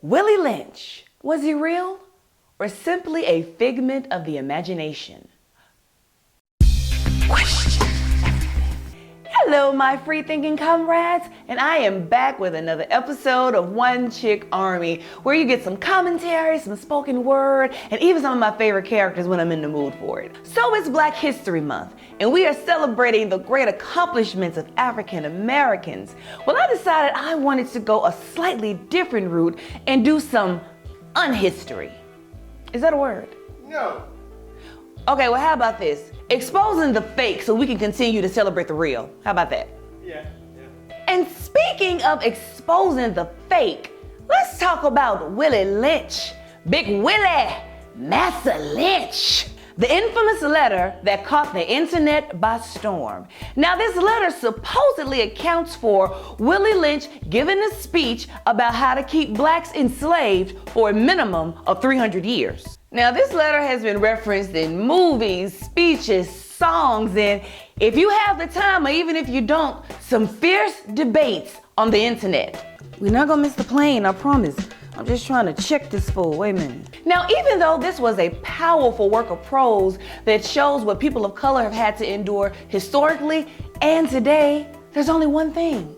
Willie Lynch, was he real or simply a figment of the imagination? Question everything. Hello, my free-thinking comrades, and I am back with another episode of One Chick Army, where you get some commentary, some spoken word, and even some of my favorite characters when I'm in the mood for it. So it's Black History Month, and we are celebrating the great accomplishments of African Americans. Well, I decided I wanted to go a slightly different route and do some unhistory. Is that a word? No. Okay, well, how about this? Exposing the fake so we can continue to celebrate the real. How about that? Yeah. And speaking of exposing the fake, let's talk about Willie Lynch. Big Willie, Massa Lynch. The infamous letter that caught the internet by storm. Now, this letter supposedly accounts for Willie Lynch giving a speech about how to keep blacks enslaved for a minimum of 300 years. Now, this letter has been referenced in movies, speeches, songs, and if you have the time, or even if you don't, some fierce debates on the internet. We're not gonna miss the plane, I promise. I'm just trying to check this fool, wait a minute. Now, even though this was a powerful work of prose that shows what people of color have had to endure historically and today, there's only one thing.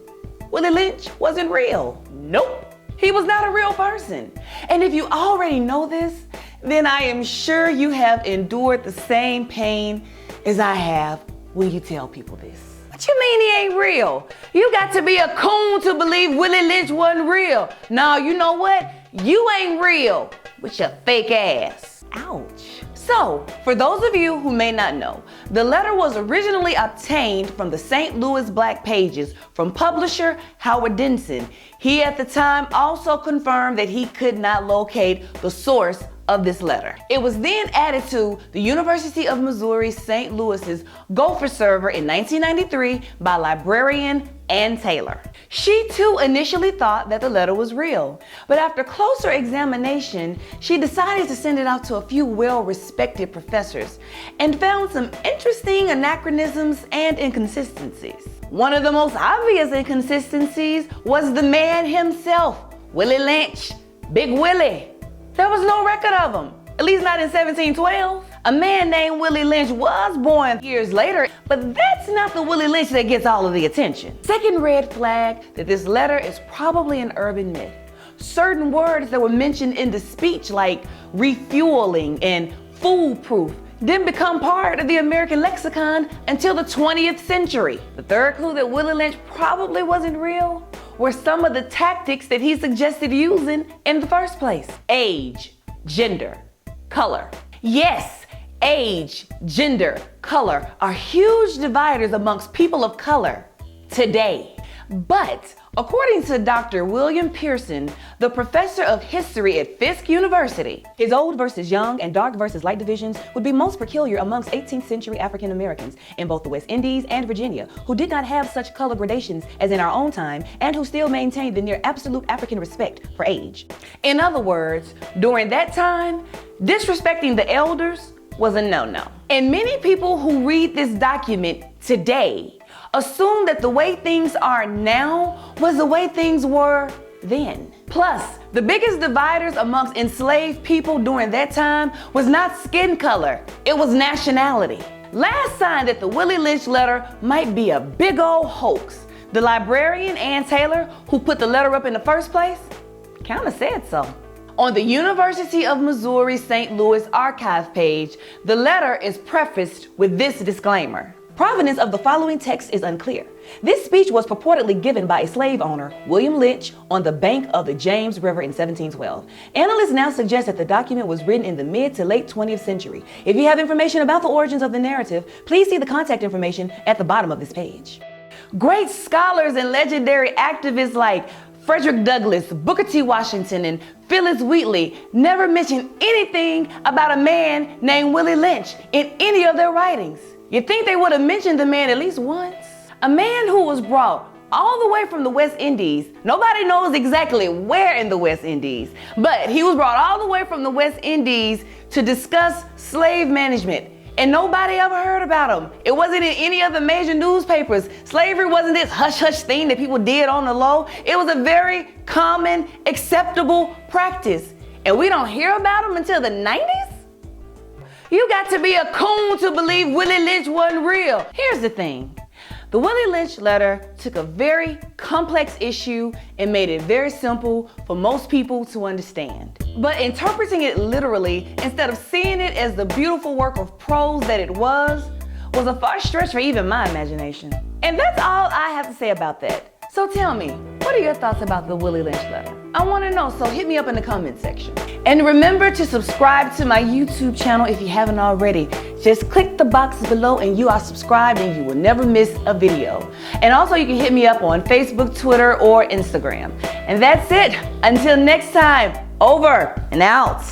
Willie Lynch wasn't real. Nope, he was not a real person. And if you already know this, then I am sure you have endured the same pain as I have when you tell people this. What you mean he ain't real? You got to be a coon to believe Willie Lynch wasn't real. No, you know what? You ain't real with your fake ass. Ouch. So, for those of you who may not know, the letter was originally obtained from the St. Louis Black Pages from publisher Howard Denson. He at the time also confirmed that he could not locate the source of this letter. It was then added to the University of Missouri St. Louis's Gopher server in 1993 by librarian Ann Taylor. She too initially thought that the letter was real, but after closer examination, she decided to send it out to a few well-respected professors and found some interesting anachronisms and inconsistencies. One of the most obvious inconsistencies was the man himself, Willie Lynch, Big Willie. There was no record of him, at least not in 1712. A man named Willie Lynch was born years later, but that's not the Willie Lynch that gets all of the attention. Second red flag that this letter is probably an urban myth. Certain words that were mentioned in the speech, like refueling and foolproof, didn't become part of the American lexicon until the 20th century. The third clue that Willie Lynch probably wasn't real were some of the tactics that he suggested using in the first place. Age, gender, color. Yes, age, gender, color are huge dividers amongst people of color today. But according to Dr. William Pearson, the professor of history at Fisk University, his old versus young and dark versus light divisions would be most peculiar amongst 18th century African Americans in both the West Indies and Virginia, who did not have such color gradations as in our own time and who still maintained the near absolute African respect for age. In other words, during that time, disrespecting the elders was a no-no. And many people who read this document today assume that the way things are now was the way things were then. Plus, the biggest dividers amongst enslaved people during that time was not skin color, it was nationality. Last sign that the Willie Lynch letter might be a big old hoax. The librarian Ann Taylor, who put the letter up in the first place, kinda said so. On the University of Missouri St. Louis archive page, the letter is prefaced with this disclaimer. Provenance of the following text is unclear. This speech was purportedly given by a slave owner, William Lynch, on the bank of the James River in 1712. Analysts now suggest that the document was written in the mid to late 20th century. If you have information about the origins of the narrative, please see the contact information at the bottom of this page. Great scholars and legendary activists like Frederick Douglass, Booker T. Washington, and Phyllis Wheatley never mentioned anything about a man named Willie Lynch in any of their writings. You'd think they would have mentioned the man at least once. A man who was brought all the way from the West Indies. Nobody knows exactly where in the West Indies, but he was brought all the way from the West Indies to discuss slave management. and nobody ever heard about them. It wasn't in any of the major newspapers. Slavery wasn't this hush-hush thing that people did on the low. It was a very common, acceptable practice. And we don't hear about them until the 90s? You got to be a coon to believe Willie Lynch wasn't real. Here's the thing. The Willie Lynch letter took a very complex issue and made it very simple for most people to understand. But interpreting it literally, instead of seeing it as the beautiful work of prose that it was a far stretch for even my imagination. And that's all I have to say about that. So tell me, what are your thoughts about the Willie Lynch letter? I want to know, so hit me up in the comment section. And remember to subscribe to my YouTube channel if you haven't already. Just click the box below and you are subscribed and you will never miss a video. And also you can hit me up on Facebook, Twitter, or Instagram. And that's it. Until next time, over and out.